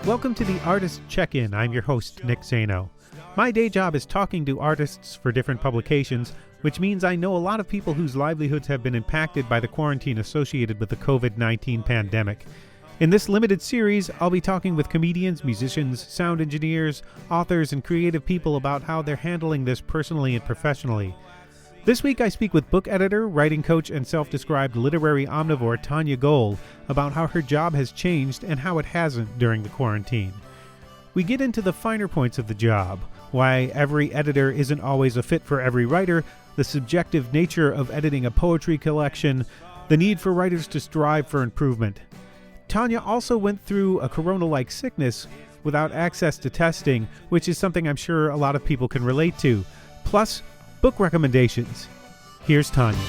Welcome to the Artist Check-In. I'm your host, Nick Zano. My day job is talking to artists for different publications, which means I know a lot of people whose livelihoods have been impacted by the quarantine associated with the COVID-19 pandemic. In this limited series, I'll be talking with comedians, musicians, sound engineers, authors, and creative people about how they're handling this personally and professionally. This week I speak with book editor, writing coach, and self-described literary omnivore Tanya Gold about how her job has changed and how it hasn't during the quarantine. We get into the finer points of the job, why every editor isn't always a fit for every writer, the subjective nature of editing a poetry collection, the need for writers to strive for improvement. Tanya also went through a corona-like sickness without access to testing, which is something I'm sure a lot of people can relate to. Plus, book recommendations. Here's Tanya.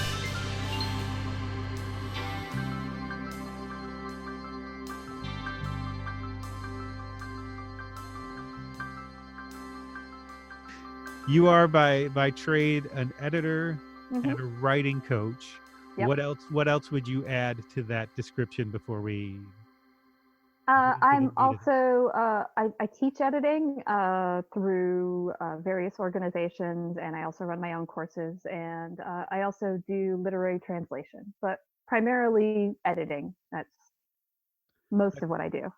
You are by trade an editor and a writing coach. Yep. What else would you add to that description before we I'm also, I teach editing through various organizations, and I also run my own courses, and I also do literary translation, but primarily editing. That's most of what I do.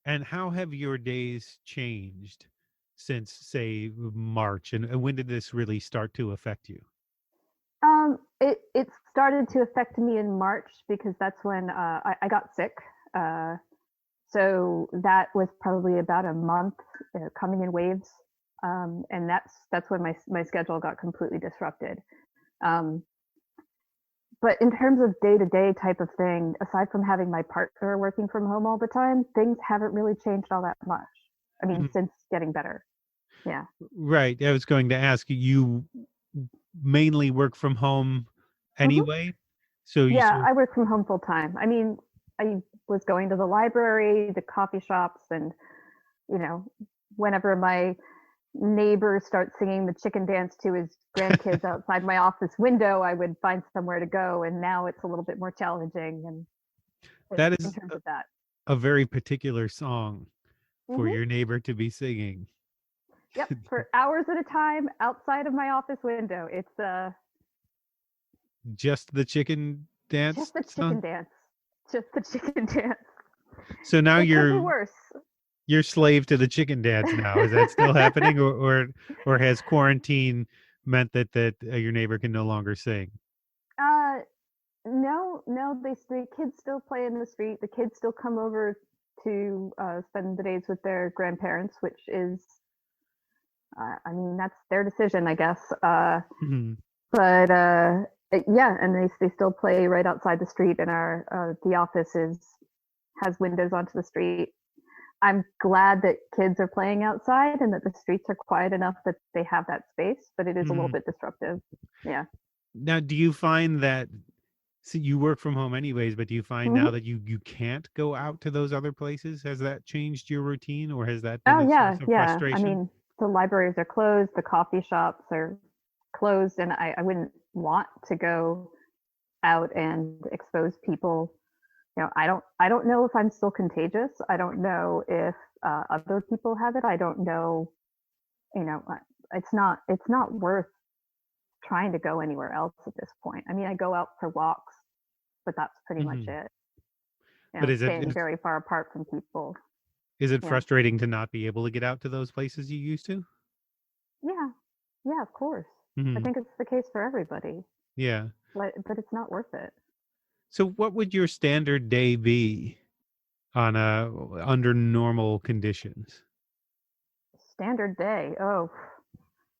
And how have your days changed since, say, March? And when did this really start to affect you? It started to affect me in March because that's when I got sick. So that was probably about a month, coming in waves, and that's when my schedule got completely disrupted. But in terms of day-to-day type of thing, aside from having my partner working from home all the time, things haven't really changed all that much. I mean, since getting better. Yeah. Right. I was going to ask you mainly work from home anyway. So I work from home full time. I mean, I was going to the library, the coffee shops, and whenever my neighbor starts singing the chicken dance to his grandkids outside my office window, I would find somewhere to go. And now it's a little bit more challenging. And that in is terms of that, a very particular song for your neighbor to be singing. Yep, for hours at a time outside of my office window. It's just the chicken dance. Just the chicken dance. Just the chicken dance. So now Could be worse. You're slave to the chicken dance now. Is that still happening, or has quarantine meant that your neighbor can no longer sing? No. The kids still play in the street. The kids still come over to spend the days with their grandparents, which is, I mean, that's their decision, I guess. But yeah, and they still play right outside the street, and the office has windows onto the street. I'm glad that kids are playing outside and that the streets are quiet enough that they have that space, but it is a little bit disruptive. Yeah. Now, do you find that, so you work from home anyways, but do you find now that you can't go out to those other places? Has that changed your routine, or has that been a source of frustration? I mean, the libraries are closed, the coffee shops are closed, and I wouldn't want to go out and expose people. I don't know if I'm still contagious. I don't know if other people have it. I don't know. It's not worth trying to go anywhere else at this point. I mean, I go out for walks, but that's pretty much it. But staying very far apart from people. Is it frustrating to not be able to get out to those places you used to? Yeah, of course. I think it's the case for everybody. Yeah. But it's not worth it. So what would your standard day be under normal conditions? Standard day. Oh.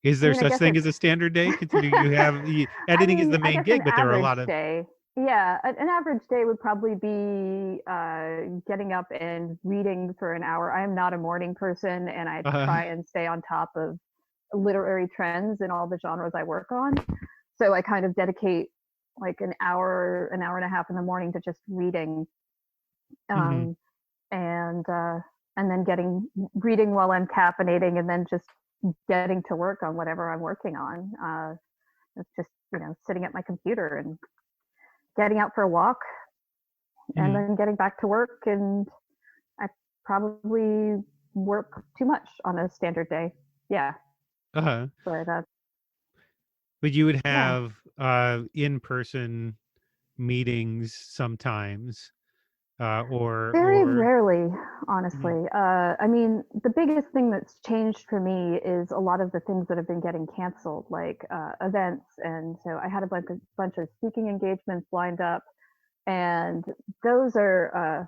Is there such thing as a standard day? Considering you have editing is the main gig, but there are a lot of day. Yeah, an average day would probably be getting up and reading for an hour. I am not a morning person, and I try and stay on top of literary trends in all the genres I work on. So I kind of dedicate like an hour and a half in the morning to just reading, and then reading while I'm caffeinating, and then just getting to work on whatever I'm working on. It's just sitting at my computer and getting out for a walk, and then getting back to work. And I probably work too much on a standard day. Yeah. Uh-huh. But But you would yeah. have in-person meetings sometimes, Very or rarely, Mhm. honestly. I mean, the biggest thing that's changed for me is a lot of the things that have been getting canceled, like events. And so I had a bunch of speaking engagements lined up, and those are,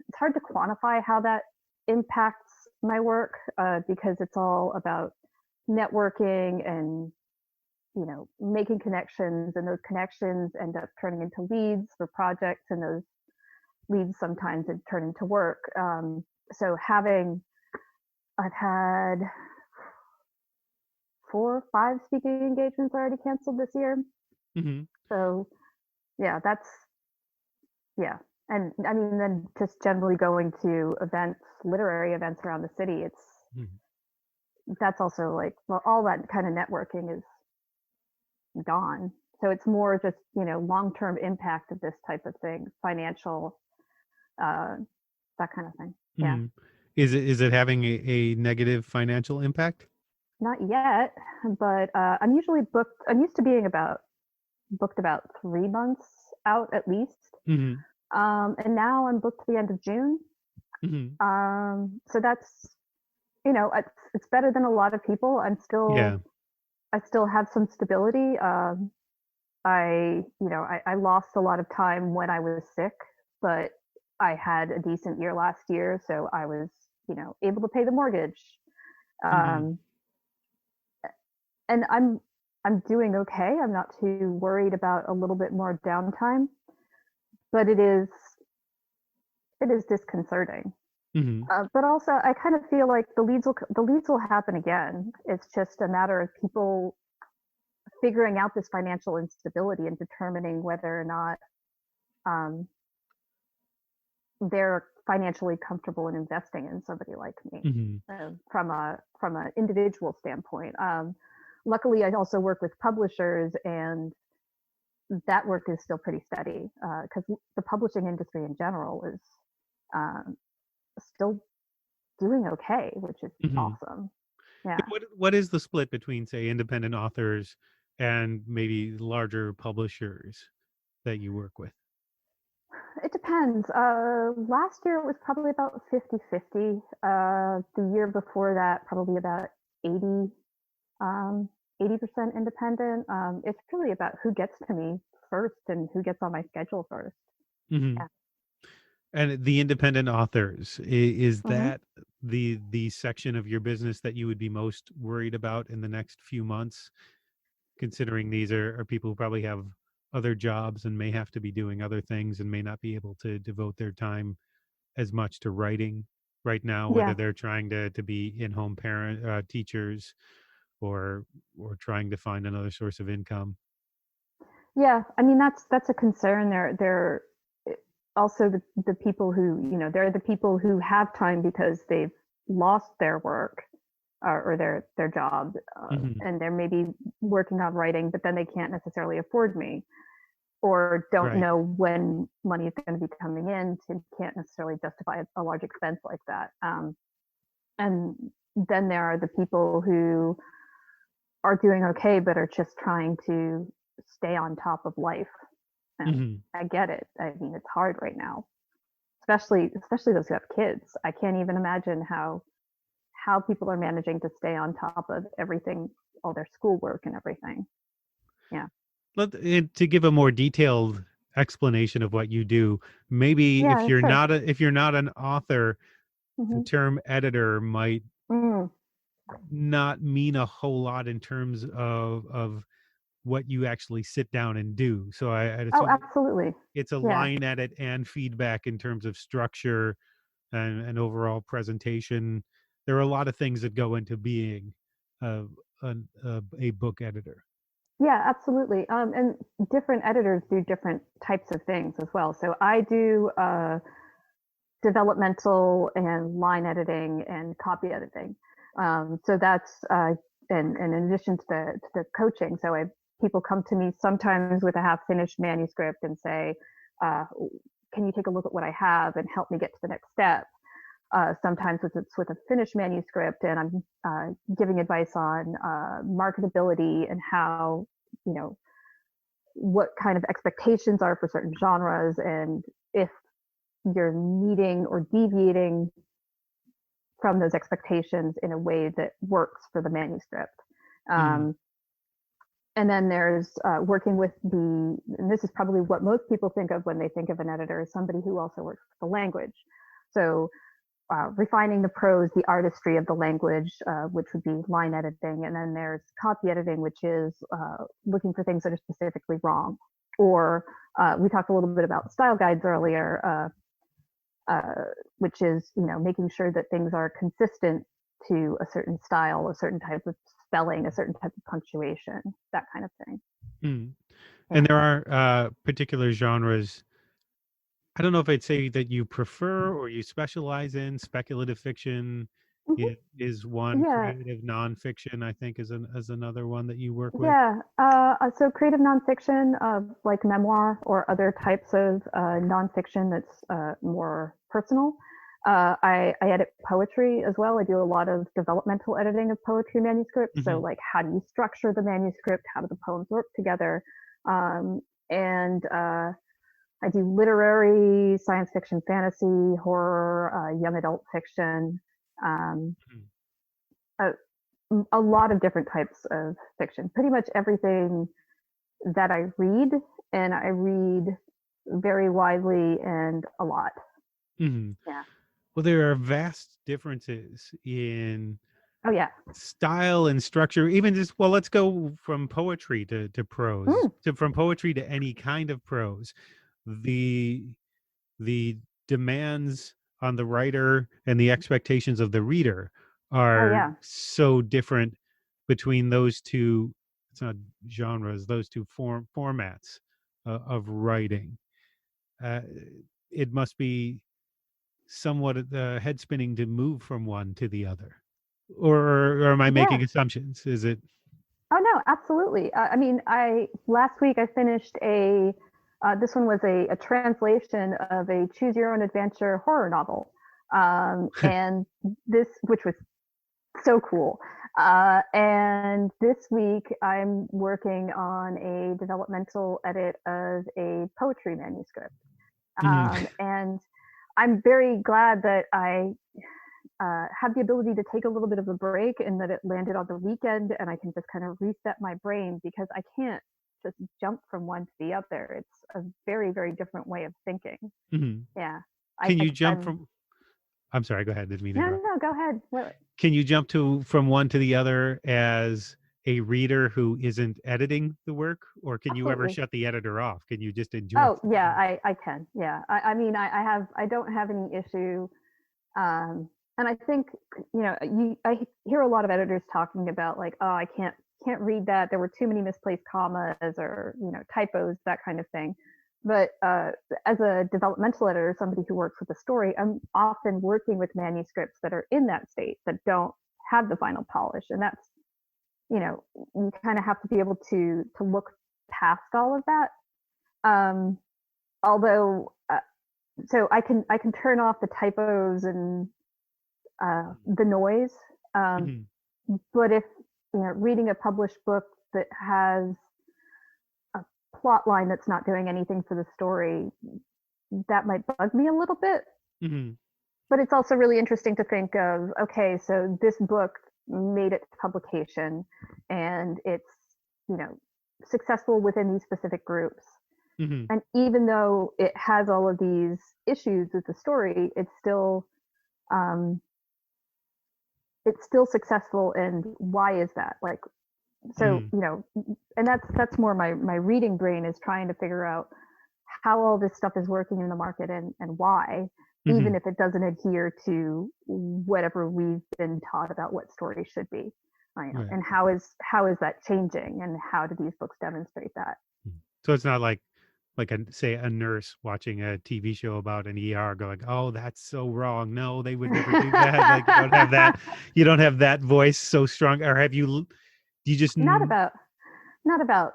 it's hard to quantify how that impacts my work because it's all about networking and making connections, and those connections end up turning into leads for projects, and those leads sometimes turn into work. So I've had 4 or 5 speaking engagements already canceled this year. Mhm. So yeah, yeah. And I mean, then just generally going to events, literary events around the city, Mhm. that's also like, well, all that kind of networking is gone. So it's more just, long-term impact of this type of thing, financial, uh, that kind of thing. Yeah. Mhm. Is it having a negative financial impact? Not yet, but I'm usually booked. I'm used to being booked about 3 months out at least. Mhm. And now I'm booked to the end of June. Mhm. So that's, it's better than a lot of people. Yeah. I still have some stability. I lost a lot of time when I was sick, but I had a decent year last year, so I was, able to pay the mortgage. Mhm. Um, and I'm doing okay. I'm not too worried about a little bit more downtime, but it is disconcerting. Mhm. But also, I kind of feel like the leads will happen again. It's just a matter of people figuring out this financial instability and determining whether or not um, they're financially comfortable in investing in somebody like me Mhm. from an individual standpoint. Luckily, I also work with publishers, and that work is still pretty steady because the publishing industry in general is um, still doing okay, which is Mhm. awesome. Yeah. What is the split between, say, independent authors and maybe larger publishers that you work with? It depends. Last year it was probably about 50-50. The year before that, probably about 80, um, 80% independent. It's really about who gets to me first and who gets on my schedule first. Mhm. Yeah. And the independent authors, is Hmm. that the section of your business that you would be most worried about in the next few months, considering these are people who probably have other jobs and may have to be doing other things and may not be able to devote their time as much to writing right now, whether Yeah. they're trying to be in-home parent teachers or trying to find another source of income. Yeah. I mean, that's a concern. They're also the people who, they're the people who have time because they've lost their work or their job, Hmm. and they're maybe working on writing, but then they can't necessarily afford me, or don't Right. know when money is going to be coming in, to can't necessarily justify a large expense like that. And then there are the people who are doing okay, but are just trying to stay on top of life. And Hmm. I get it. I mean, it's hard right now, especially those who have kids. I can't even imagine how people are managing to stay on top of everything, all their schoolwork and everything. Yeah. To give a more detailed explanation of what you do, maybe Yeah, sure. if you're not an author, the Hmm. term editor might Mm. not mean a whole lot in terms of what you actually sit down and do. So I'd Oh, assume absolutely. it's a Yeah. line edit and feedback in terms of structure and overall presentation. There are a lot of things that go into being a, a book editor. Yeah, absolutely. And different editors do different types of things as well. So I do developmental and line editing and copy editing. So that's and in addition to the coaching. So people come to me sometimes with a half finished manuscript and say, uh, "Can you take a look at what I have and help me get to the next step?" Sometimes it's with a finished manuscript, and I'm giving advice on marketability and how, what kind of expectations are for certain genres, and if you're meeting or deviating from those expectations in a way that works for the manuscript. And then there's working with and this is probably what most people think of when they think of an editor, is somebody who also works with the language. So refining the prose, the artistry of the language, which would be line editing. And then there's copy editing, which is looking for things that are specifically wrong. Or we talked a little bit about style guides earlier, which is, making sure that things are consistent to a certain style, a certain type of spelling, a certain type of punctuation, that kind of thing. Yeah. And there are particular genres, I don't know if I'd say that you prefer or you specialize in. Speculative fiction is one. Yeah. Creative nonfiction, I think, is another one that you work with. Yeah. So creative nonfiction, like memoir or other types of nonfiction that's more personal. I edit poetry as well. I do a lot of developmental editing of poetry manuscripts. So like, how do you structure the manuscript? How do the poems work together? And I do literary, science fiction, fantasy, horror, young adult fiction, a lot of different types of fiction. Pretty much everything that I read, and I read very widely and a lot. Yeah. Well, there are vast differences in style and structure. Even just, well, let's go from poetry to prose, from poetry to any kind of prose. The demands on the writer and the expectations of the reader are so different between those two. It's not genres; those two formats of writing. It must be somewhat head spinning to move from one to the other, or am I making assumptions? Is it? Oh no, absolutely. I mean, last week I finished this one was a translation of a choose your own adventure horror novel, and which was so cool. And this week I'm working on a developmental edit of a poetry manuscript, and I'm very glad that I had the ability to take a little bit of a break, and that it landed on the weekend, and I can just kind of reset my brain, because I can't just jump from one to the other. It's a very, very different way of thinking. Yeah. Can you jump from? I'm sorry. Go ahead. Didn't mean to interrupt. No, go ahead. What? Can you jump from one to the other as a reader who isn't editing the work, or can you ever shut the editor off? Can you just enjoy? Oh yeah, I can. Yeah. I mean, I don't have any issue. And I think, I hear a lot of editors talking about like, oh, I can't read that. There were too many misplaced commas, or, typos, that kind of thing. But as a developmental editor, somebody who works with a story, I'm often working with manuscripts that are in that state, that don't have the final polish. And that's, you kind of have to be able to look past all of that. Although, so I can turn off the typos and the noise. But if, reading a published book that has a plot line that's not doing anything for the story, that might bug me a little bit. But it's also really interesting to think of, okay, so this book made it to publication, and it's, successful within these specific groups. And even though it has all of these issues with the story, it's still successful. And why is that? Like, so, and that's more my reading brain is trying to figure out how all this stuff is working in the market, and why, even if it doesn't adhere to whatever we've been taught about what stories should be. And how is that changing, and how do these books demonstrate that? So it's not like a nurse watching a TV show about an ER going, oh, that's so wrong. No, they would never do that. Like, you don't have that. You don't have that voice so strong. Or do you just not about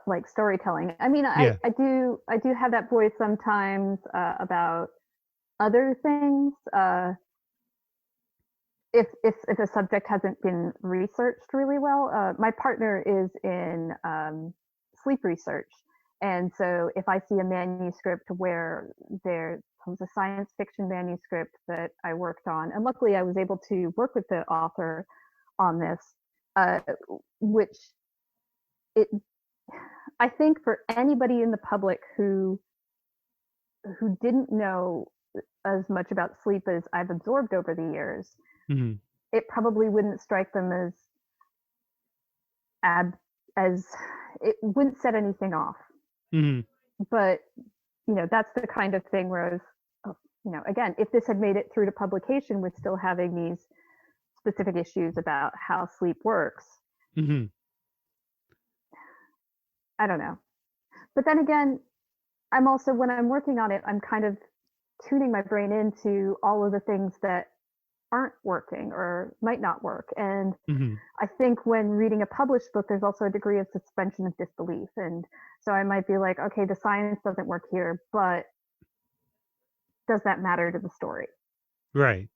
like storytelling. I mean, I do have that voice sometimes about other things. if a subject hasn't been researched really well. My partner is in sleep research, and so if I see a manuscript where there was a science fiction manuscript that I worked on, and luckily I was able to work with the author on this, uh, which it I think for anybody in the public who didn't know as much about sleep as I've absorbed over the years, Hmm. it probably wouldn't strike them ab as it wouldn't set anything off. Hmm. But that's the kind of thing where I was, oh, again, if this had made it through to publication with still having these specific issues about how sleep works, Hmm. I don't know. But then again, I'm also, when I'm working on it, I'm kind of tuning my brain into all of the things that aren't working or might not work. And Hmm. I think when reading a published book, there's also a degree of suspension of disbelief. And so I might be like, okay, the science doesn't work here, but does that matter to the story? Right.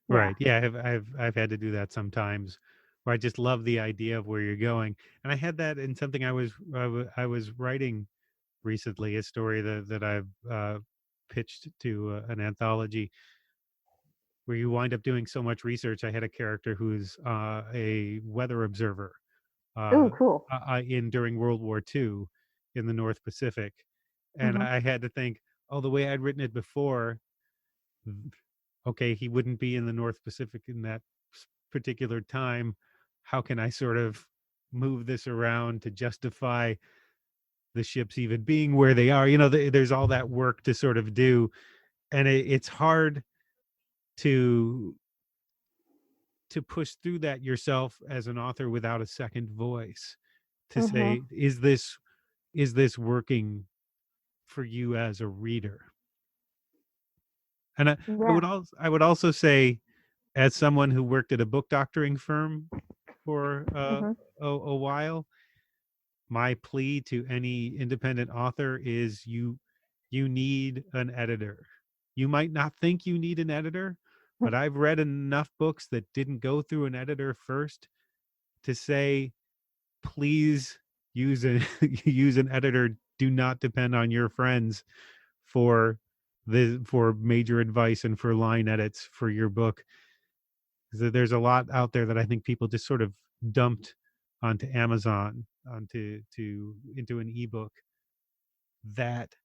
Yeah. Right. Yeah, I've had to do that sometimes, where I just love the idea of where you're going. And I had that in something I was writing recently, a story that I've pitched to an anthology, where you wind up doing so much research. I had a character who's a weather observer Oh, uh, cool. in during World War II in the North Pacific, and Hmm. I had to think, oh, the way I'd written it before, okay, he wouldn't be in the North Pacific in that particular time. How can I sort of move this around to justify the ships even being where they are? There's all that work to sort of do, and it's hard to push through that yourself as an author without a second voice to Hmm. say, is this working for you as a reader? And Yeah. I would also say, as someone who worked at a book doctoring firm for Hmm. a while, my plea to any independent author is you need an editor. You might not think you need an editor, but I've read enough books that didn't go through an editor first to say, please use a use an editor. Do not depend on your friends for for major advice and for line edits for your book. There's a lot out there that I think people just sort of dumped onto Amazon, onto to into an ebook, that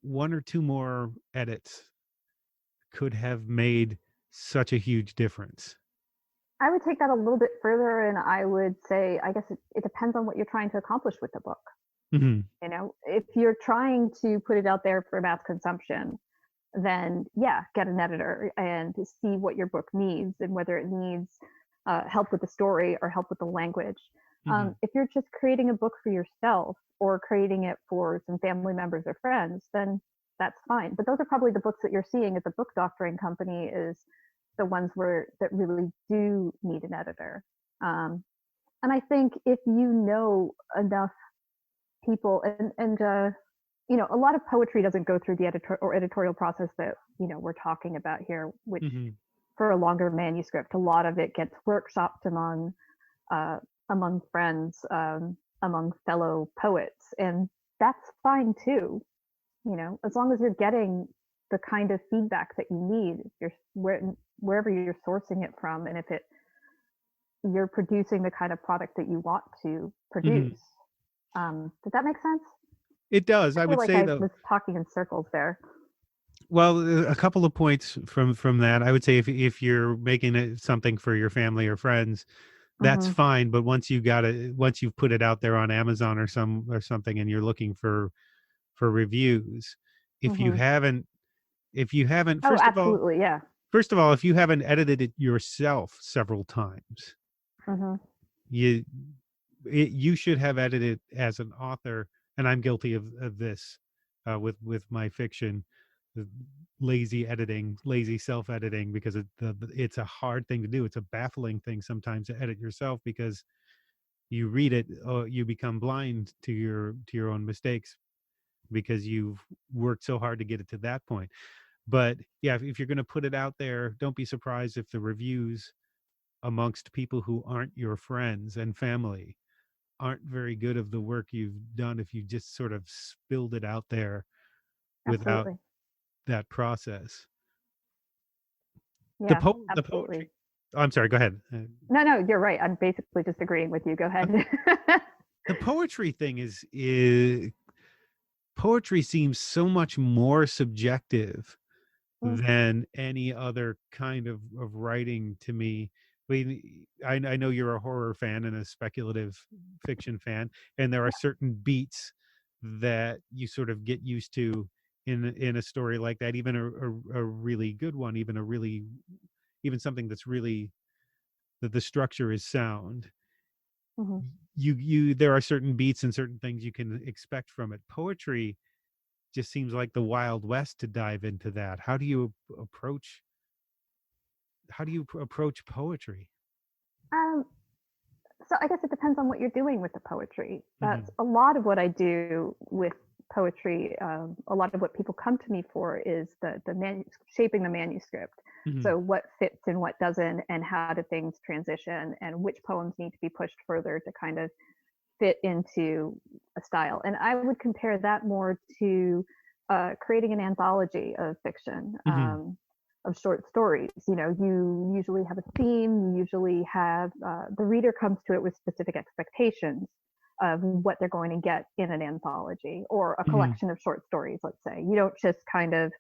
one or two more edits could have made such a huge difference. I would take that a little bit further, and I would say, I guess it depends on what you're trying to accomplish with the book. Hmm. If you're trying to put it out there for mass consumption, then yeah, get an editor and see what your book needs and whether it needs help with the story or help with the language. Hmm. If you're just creating a book for yourself or creating it for some family members or friends, then that's fine. But those are probably the books that you're seeing at the book doctoring company, is the ones that really do need an editor. And I think if you know enough people, and a lot of poetry doesn't go through the editorial process that we're talking about here, which Hmm. for a longer manuscript, a lot of it gets workshopped uh, among friends, among fellow poets, and that's fine too. As long as you're getting the kind of feedback that you need, wherever you're sourcing it from, and if you're producing the kind of product that you want to Hmm. produce. Does that make sense? It does. I I feel would like say, I though. was talking in circles there. Well, a couple of points from that. I would say, if you're making it something for your family or friends, that's Hmm. fine. But once you've put it out there on Amazon or something, and you're looking for reviews, if you Hmm. haven't if you haven't Oh, absolutely, yeah. first of all, if you haven't edited it yourself several times, Hmm. you you should have edited as an author. And I'm guilty of this with my fiction, the lazy self-editing, because it's a hard thing to do. It's a baffling thing sometimes to edit yourself, because you read it, you become blind to your own mistakes, because you've worked so hard to get it to that point. But yeah, if you're going to put it out there, don't be surprised if the reviews amongst people who aren't your friends and family aren't very good of the work you've done if you just sort of spilled it out there without Absolutely. that process. The Yeah, the absolutely. poetry. Oh, I'm sorry. Go ahead. No, you're right. I'm basically just agreeing with you. Go ahead. The poetry thing is poetry seems so much more subjective Mm, than any other kind of writing to me. I mean, I know you're a horror fan and a speculative fiction fan, and there are certain beats that you sort of get used to in a story like that, even a really good one, even something that's really that the structure is sound. mhm. You there are certain beats and certain things you can expect from it. Poetry just seems like the Wild West to dive into that. How do you approach poetry? Um, so I guess it depends on what you're doing with the poetry. That's Hmm. a lot of what I do with poetry. A lot of what people come to me for is shaping the manuscript. Hmm. So what fits and what doesn't, and how do things transition, and which poems need to be pushed further to kind of fit into a style. And I would compare that more to creating an anthology of fiction, Hmm. of short stories. You know, you usually have a theme, you usually have the reader comes to it with specific expectations of what they're going to get in an anthology or a Hmm. collection of short stories, let's say. You don't just kind of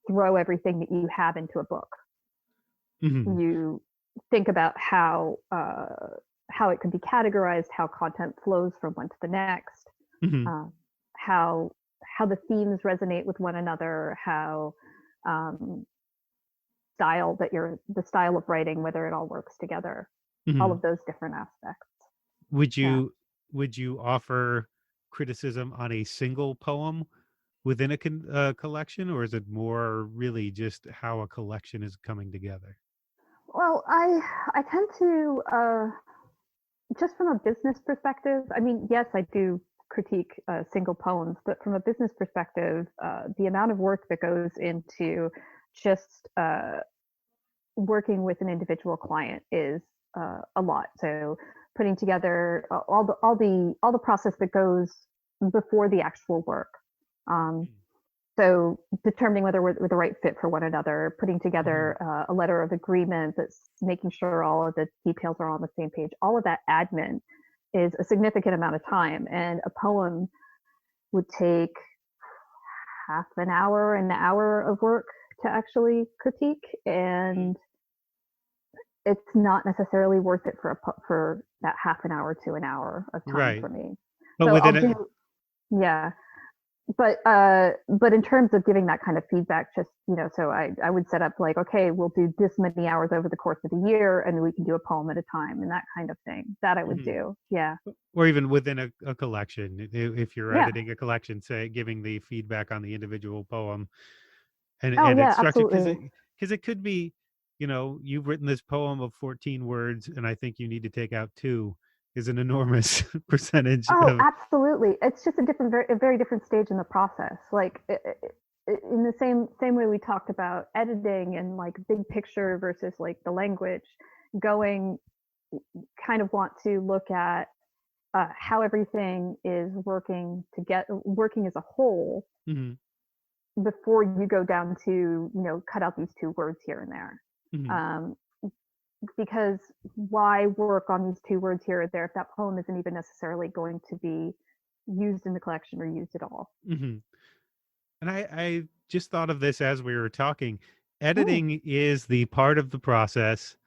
throw everything that you have into a book. Hmm. You think about how it could be categorized, how content flows from one to the next, Hmm. uh, how how the themes resonate with one another, how um, the style of writing, whether it all works together, all Hmm. of those different aspects. Would Yeah. you offer criticism on a single poem within a collection, or is it more really just how a collection is coming together? Well, I tend to just from a business perspective, I mean, yes, I do critique single poems, but from a business perspective, the amount of work that goes into just working with an individual client is a lot. So putting together all the process that goes before the actual work. Um, so determining whether we're the right fit for one another, putting Hmm. together a letter of agreement that's making sure all of the details are on the same page. All of that admin is a significant amount of time, and a poem would take half an hour of work to actually critique, and it's not necessarily worth it for that half an hour to an hour of time Right. for me. But So within I'll a do, yeah, but in terms of giving that kind of feedback, just so I would set up like, okay, we'll do this many hours over the course of the year, and we can do a poem at a time, and that kind of thing. That I would Mhm. do. Yeah, Or even within a collection, if you're yeah. editing a collection, say giving the feedback on the individual poem Oh and yeah, its structure, absolutely. because it could be, you've written this poem of 14 words and I think you need to take out two is an enormous percentage Oh, of. absolutely. It's just a very different stage in the process. Like in the same way we talked about editing and like big picture versus like the language, going kind of want to look at how everything is working as a whole Mhm. before you go down to cut out these two words here and there. Mhm. Um, because why work on these two words here or there if that poem isn't even necessarily going to be used in the collection or used at all? Mhm. And I just thought of this as we were talking. Mm. Editing is the part of the process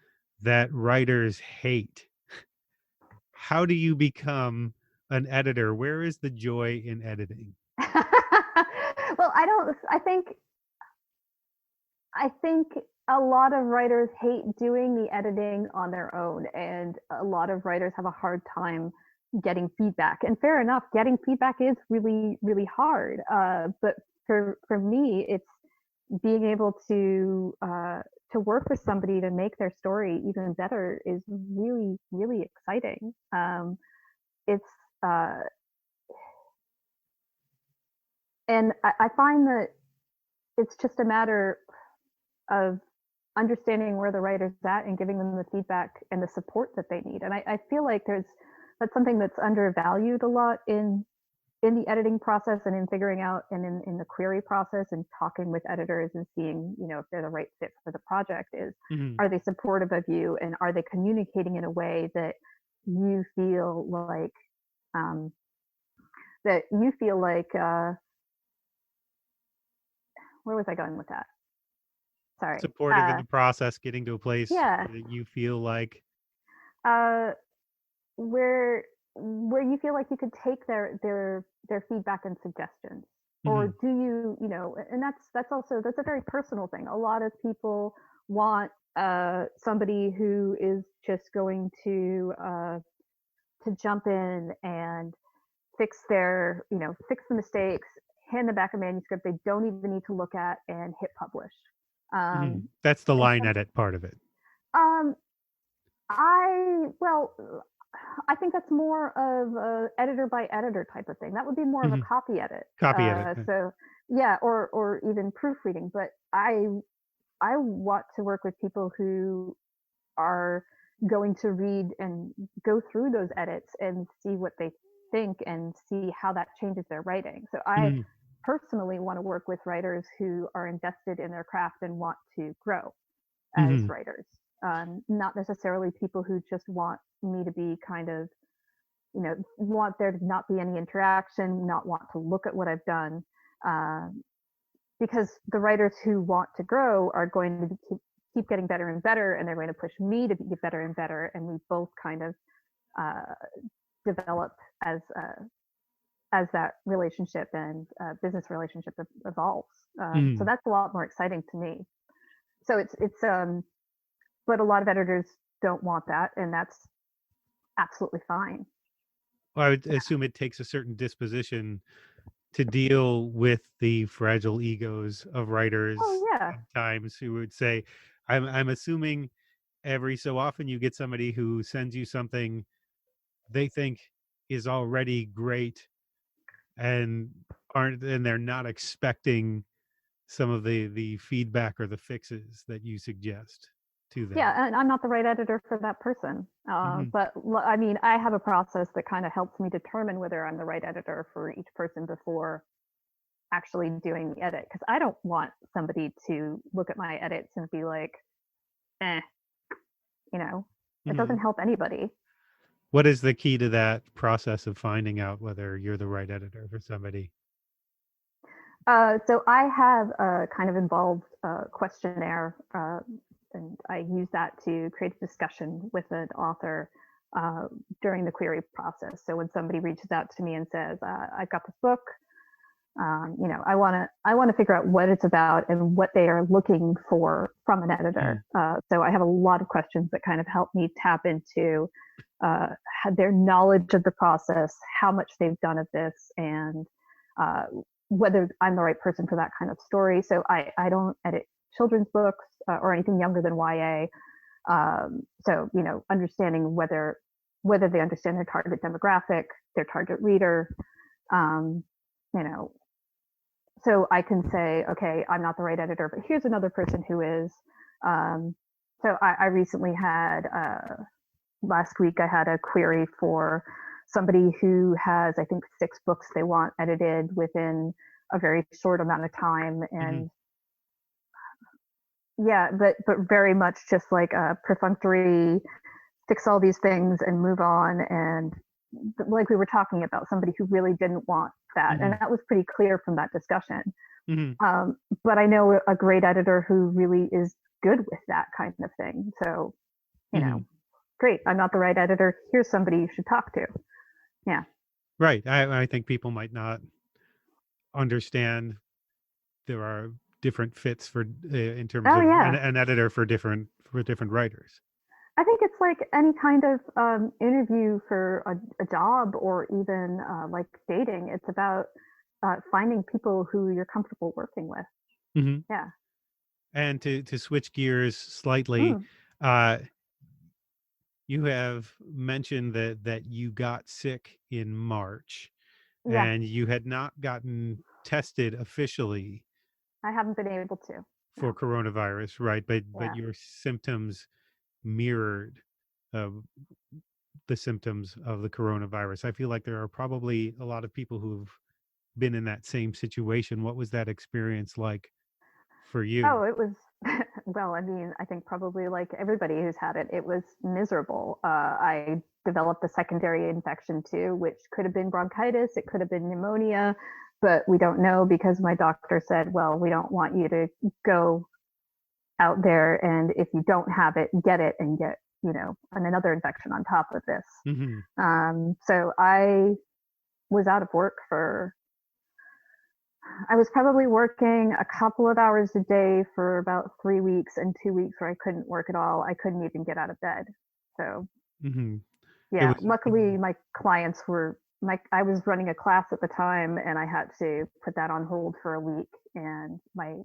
that writers hate. How do you become an editor? Where is the joy in editing? Well, I don't. I think a lot of writers hate doing the editing on their own, and a lot of writers have a hard time getting feedback. And fair enough, getting feedback is really, really hard. But for me, it's being able to work with somebody to make their story even better is really, really exciting. It's uh, and I find that it's just a matter of understanding where the writer's at and giving them the feedback and the support that they need. And I feel like that's something that's undervalued a lot in the editing process and in figuring out and in the query process and talking with editors and seeing, if they're the right fit for the project is, Mm-hmm. are they supportive of you and are they communicating in a way that you feel like, where was I going with that? Sorry. Supportive in the process, getting to a place Yeah. that you feel like. Where you feel like you could take their feedback and suggestions, or Mm-hmm. do you, and that's a very personal thing. A lot of people want somebody who is just going to jump in and fix fix the mistakes, hand them back a manuscript they don't even need to look at, and hit publish. Mm-hmm. um That's the and line edit part of it. um well, I think that's more of a editor by editor type of thing. That would be more of a Mm-hmm. copy edit. Copy edit. So yeah, or even proofreading. But I want to work with people who are going to read and go through those edits and see what they think and see how that changes their writing. So I Mm-hmm. personally want to work with writers who are invested in their craft and want to grow as Mm-hmm. writers. Not necessarily people who just want me to be kind of, want there to not be any interaction, not want to look at what I've done. Because the writers who want to grow are going to keep getting better and better, and they're going to push me to get better and better, and we both kind of develop as that relationship and business relationship evolves. Mm-hmm. So that's a lot more exciting to me. So it's but a lot of editors don't want that, and that's absolutely fine. Well, I would assume it takes a certain disposition to deal with the fragile egos of writers Oh yeah. sometimes, who would say, I'm assuming every so often you get somebody who sends you something they think is already great and they're not expecting some of the feedback or the fixes that you suggest to them. Yeah, and I'm not the right editor for that person. Mm-hmm. But I mean, I have a process that kind of helps me determine whether I'm the right editor for each person before actually doing the edit. Because I don't want somebody to look at my edits and be like, eh, it Mm-hmm. doesn't help anybody. What is the key to that process of finding out whether you're the right editor for somebody? So I have a kind of involved questionnaire, and I use that to create a discussion with an author during the query process. So when somebody reaches out to me and says, "I've got this book," I want to figure out what it's about and what they are looking for from an editor. So I have a lot of questions that kind of help me tap into their knowledge of the process, how much they've done of this, and whether I'm the right person for that kind of story. So I don't edit children's books or anything younger than YA. So understanding whether they understand their target demographic, their target reader. Um, you know, so I can say, okay, I'm not the right editor, but here's another person who is. So I recently had last week I had a query for somebody who has, I think, 6 books they want edited within a very short amount of time, and yeah, but very much just like a perfunctory, fix all these things and move on, and like we were talking about, somebody who really didn't want that, and that was pretty clear from that discussion. But I know a great editor who really is good with that kind of thing. So, great. I'm not the right editor. Here's somebody you should talk to. Yeah. Right. I think people might not understand there are different fits for in terms Oh of yeah. an editor for different writers. I think it's like any kind of interview for a job, or even like dating. It's about finding people who you're comfortable working with. Mm-hmm. Yeah. And to switch gears slightly, Mm. You have mentioned that you got sick in March, Yes. and you had not gotten tested officially I haven't been able to. for No. coronavirus, right? But Yeah. your symptoms mirrored uh, the symptoms of the coronavirus. I feel like there are probably a lot of people who've been in that same situation. What was that experience like for you? Oh, it was, well, I mean, I think probably like everybody who's had it, it was miserable. I developed a secondary infection too, which could have been bronchitis, it could have been pneumonia, but we don't know because my doctor said, well, we don't want you to go out there and if you don't have it, get it and get, another infection on top of this. Hmm. So I was out of work for I was probably working a couple of hours a day for about 3 weeks and 2 weeks where I couldn't work at all. I couldn't even get out of bed. So Hmm. It yeah, was. luckily my clients were I was running a class at the time and I had to put that on hold for a week. And my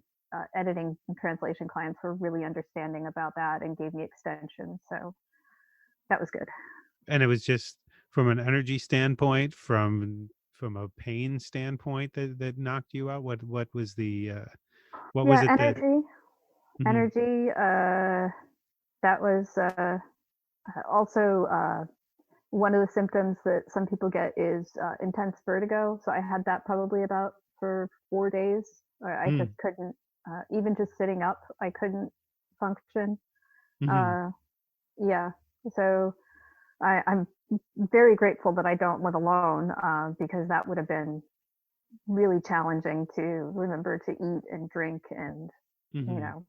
editing and translation clients were really understanding about that and gave me extensions. So that was good. And it was just from an energy standpoint, from a pain standpoint that knocked you out. What was the what was Yeah, it that? Mhm. energy. That was also one of the symptoms that some people get is intense vertigo. So I had that probably about for 4 days. I just Mm. couldn't, even just sitting up, I couldn't function. Mhm. Uh, yeah. So I'm very grateful that I don't live alone because that would have been really challenging to remember to eat and drink and, you Mhm. know,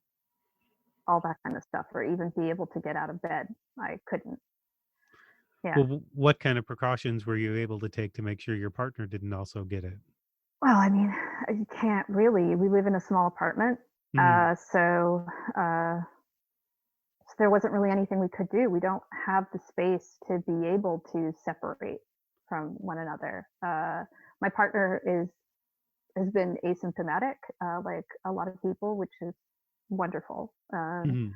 all that kind of stuff, or even be able to get out of bed. I couldn't. Yeah. Well, what kind of precautions were you able to take to make sure your partner didn't also get it? Well, I mean, you can't really. We live in a small apartment, Mhm. uh, so there wasn't really anything we could do. We don't have the space to be able to separate from one another. My partner is has been asymptomatic, like a lot of people, which is wonderful. Mhm.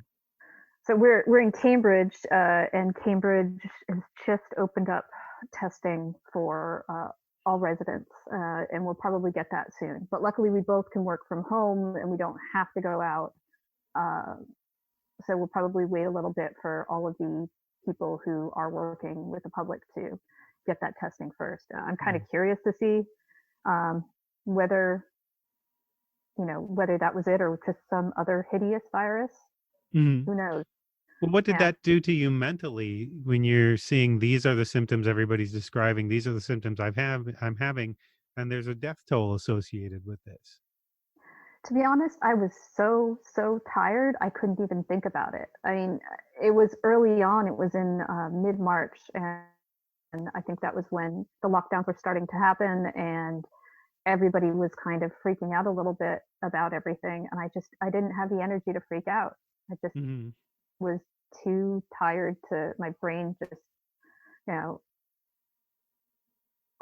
So we're in Cambridge, and Cambridge has just opened up testing for all residents, and we'll probably get that soon. But luckily, we both can work from home, and we don't have to go out. Uh, so we'll probably wait a little bit for all of the people who are working with the public to get that testing first. I'm kind of Mhm. curious to see um, whether whether that was it or just some other hideous virus. Mhm. Who knows? Well, what did Yeah. that do to you mentally when you're seeing these are the symptoms everybody's describing, these are the symptoms I'm having, and there's a death toll associated with this? To be honest, I was so tired, I couldn't even think about it. I mean, it was early on, it was in mid-March, and I think that was when the lockdowns were starting to happen, and everybody was kind of freaking out a little bit about everything. And I didn't have the energy to freak out. I just Mhm. was too tired my brain just, you know,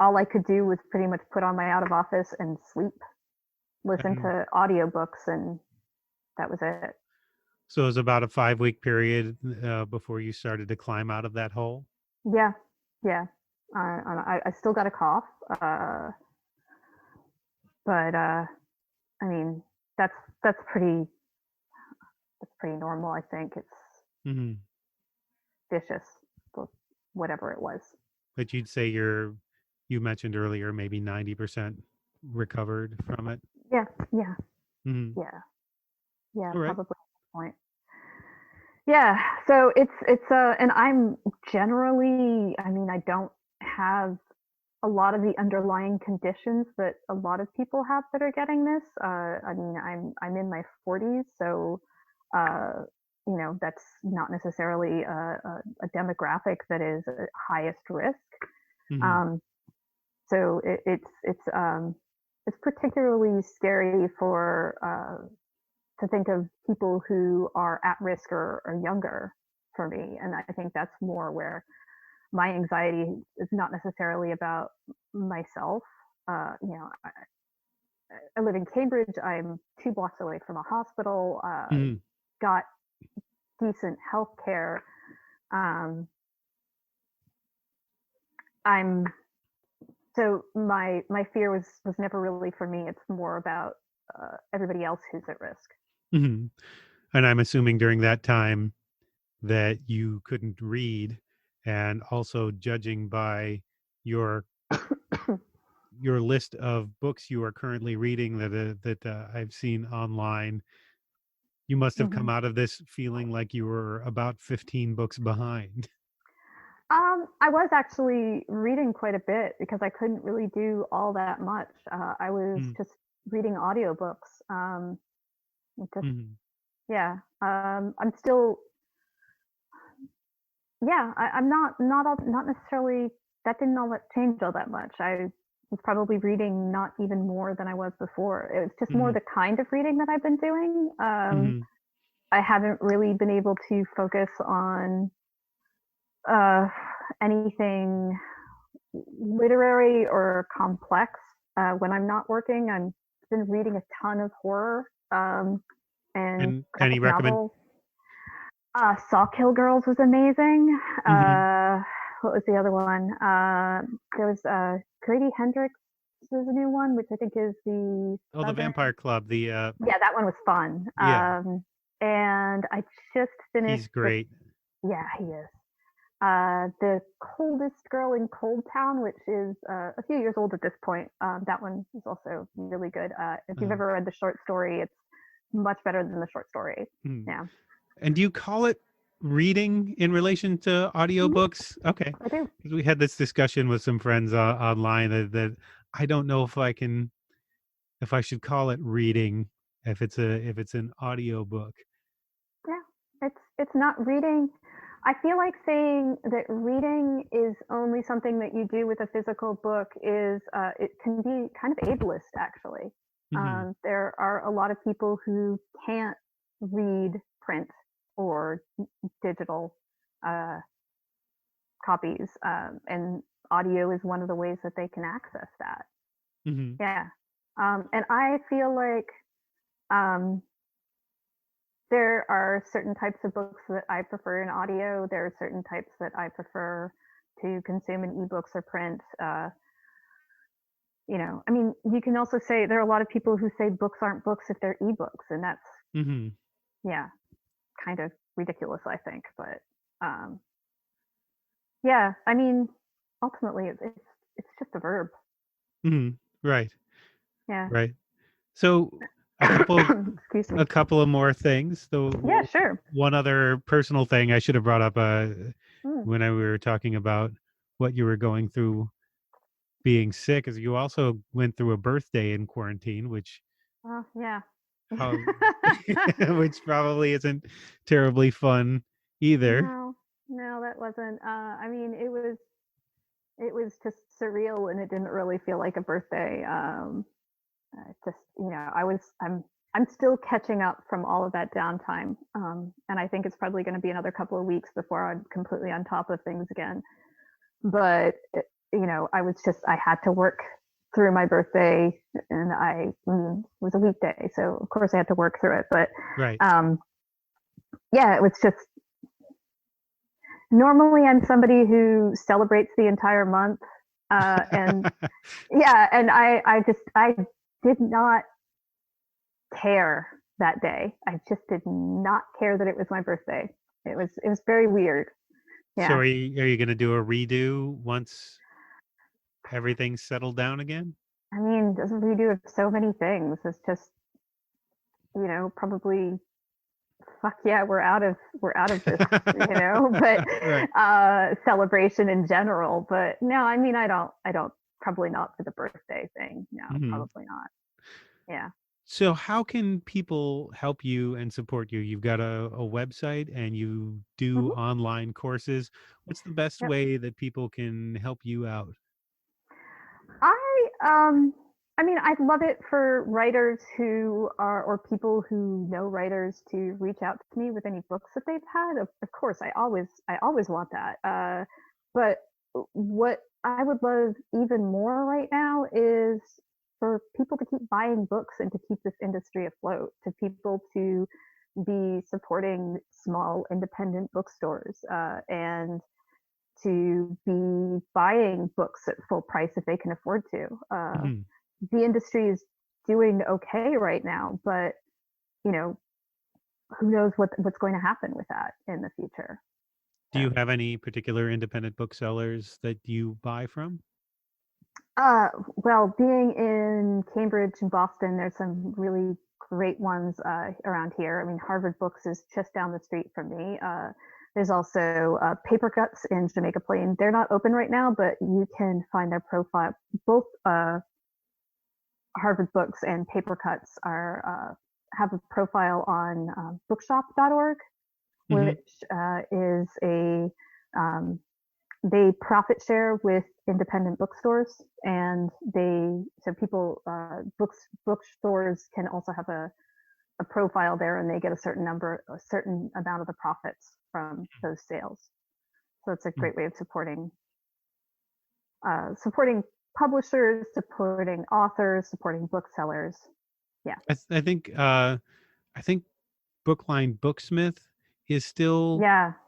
all I could do was pretty much put on my out of office and sleep, listen And to audiobooks, and that was it. so it was about a 5-week period before you started to climb out of that hole. Yeah, yeah. I still got a cough, uh, but I mean that's that's pretty that's pretty normal. I think it's Mhm. vicious, whatever it was. But you'd say you mentioned earlier maybe 90% recovered from it. Yeah, yeah, Mhm. yeah, yeah. All right. Probably at this point. Yeah. So and I'm generally, I mean, I don't have a lot of the underlying conditions that a lot of people have that are getting this. I mean, I'm in my 40s, so uh, that's not necessarily a demographic that is highest risk. Mhm. Um, so it's particularly scary for to think of people who are at risk or younger for me, and I think that's more where my anxiety is not necessarily about myself. I live in Cambridge. I'm 2 blocks away from a hospital. Mhm. Got decent health care. Um, I'm so my fear was never really for me. It's more about everybody else who's at risk. Hmm. And I'm assuming during that time that you couldn't read, and also judging by your your list of books you are currently reading that I've seen online, you must have come Hmm. out of this feeling like you were about 15 books behind. I was actually reading quite a bit because I couldn't really do all that much. I was Mm, just reading audiobooks. Just mhm. yeah. I'm still yeah. I'm not necessarily that didn't all that change all that much. I was probably reading not even more than I was before. It was just more Mhm, the kind of reading that I've been doing. mhm, I haven't really been able to focus on uh, anything literary or complex when I'm not working. I've been reading a ton of horror and and any graphic recommend novels. Sawkill Girls was amazing. Mhm. What was the other one? There was Grady Hendrix was a new one, which I think is the Oh, the Southern. Vampire Club, Yeah, that one was fun. yeah, And I just finished he's the. great. Yeah, he is. The Coldest Girl in Cold Town, which is a few years old at this point. That one is also really good. If you've Uh, ever read the short story, it's much better than the short story. mm. Yeah. And do you call it reading in relation to Mhm. audiobooks? Okay. I do. Because we had this discussion with some friends online that I don't know if I should call it reading if it's an audiobook. Yeah. It's not reading. I feel like saying that reading is only something that you do with a physical book is it can be kind of ableist actually. Mhm. There are a lot of people who can't read print or digital uh, copies, and audio is one of the ways that they can access that. Mhm. Yeah, and I feel like um, there are certain types of books that I prefer in audio. There are certain types that I prefer to consume in ebooks or print. I mean, you can also say there are a lot of people who say books aren't books if they're ebooks, and that's Mhm. yeah, kind of ridiculous, I think. But um, yeah, I mean, ultimately, it's just a verb. Mhm. Right. Yeah. Right. So a couple Excuse me. a couple of more things. Yeah, The sure. one other personal thing I should have brought up Mm. when we were talking about what you were going through being sick is you also went through a birthday in quarantine, which Yeah. how which probably isn't terribly fun either. No, no, that wasn't. I mean, it was just surreal, and it didn't really feel like a birthday. Just I'm still catching up from all of that downtime, and I think it's probably going to be another couple of weeks before I'm completely on top of things again. But I had to work through my birthday, and I mean, it was a weekday, so of course I had to work through it. But Right. um, yeah, it was just normally I'm somebody who celebrates the entire month, and yeah, and I did not care that day. I just did not care that it was my birthday. It was very weird. So Yeah. are you going to do a redo once everything's settled down again? I mean, doesn't redo of so many things. It's just, probably fuck yeah, we're out of this, but Right. celebration in general. But no, I mean I don't probably not for the birthday thing. No, Mhm. probably not. Yeah. So how can people help you and support you? You've got a website and you do Hmm. online courses. What's the best Yep. way that people can help you out? I um I mean, I'd love it for writers who are or people who know writers to reach out to me with any books that they've had. Of course, I always want that. But what I would love even more right now is for people to keep buying books and to keep this industry afloat, to people to be supporting small independent bookstores, and to be buying books at full price if they can afford to. Mhm. The industry is doing okay right now, but you know, who knows what's going to happen with that in the future. Do you have any particular independent booksellers that you buy from? Well, being in Cambridge and Boston, there's some really great ones around here. I mean, Harvard Books is just down the street from me. There's also Paper Cuts in Jamaica Plain. They're not open right now, but you can find their profile. Both Harvard Books and Paper Cuts are have a profile on bookshop.org, which is a they profit share with independent bookstores, and bookstores can also have a profile there, and they get a certain amount of the profits from those sales. So it's a great way of supporting publishers, supporting authors, supporting booksellers. Yeah, I think Bookline Booksmith is still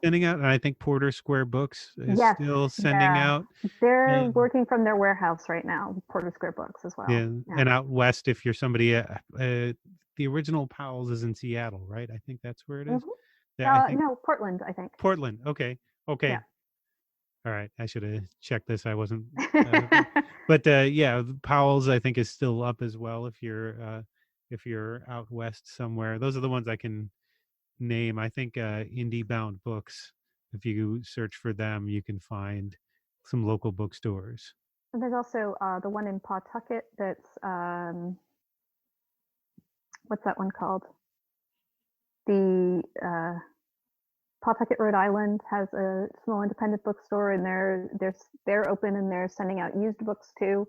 sending out, and I think Porter Square Books is still sending out. They're working from their warehouse right now, Porter Square Books as well. Yeah. And out west, if you're somebody, the original Powell's is in Seattle, right? I think that's where it is. No, Portland, I think. Portland. Okay. Yeah. All right. I should have checked this. I wasn't. But yeah, Powell's I think is still up as well. If you're out west somewhere, those are the ones I can name. I think Indie Bound Books. If you search for them, you can find some local bookstores. And there's also the one in Pawtucket that's what's that one called? The Pawtucket, Rhode Island has a small independent bookstore, and they're open and they're sending out used books too.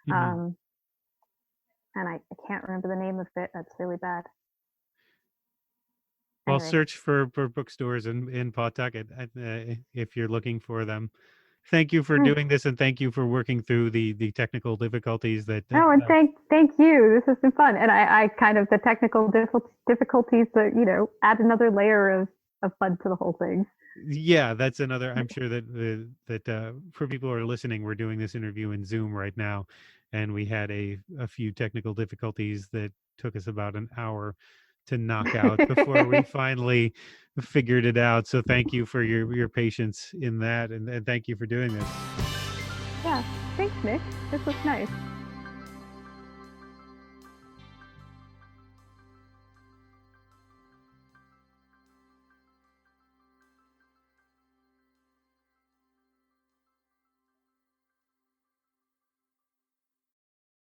And I can't remember the name of it. That's really bad. Well, search for bookstores in Pawtucket if you're looking for them. Thank you for doing this, and thank you for working through the technical difficulties that. And thank you. This has been fun, and I kind of the technical difficulties that add another layer of fun to the whole thing. Yeah, that's another. I'm sure that for people who are listening, we're doing this interview in Zoom right now, and we had a few technical difficulties that took us about an hour to knock out before we finally figured it out. So thank you for your patience in that, and thank you for doing this. Yeah, thanks, Nick. This was nice.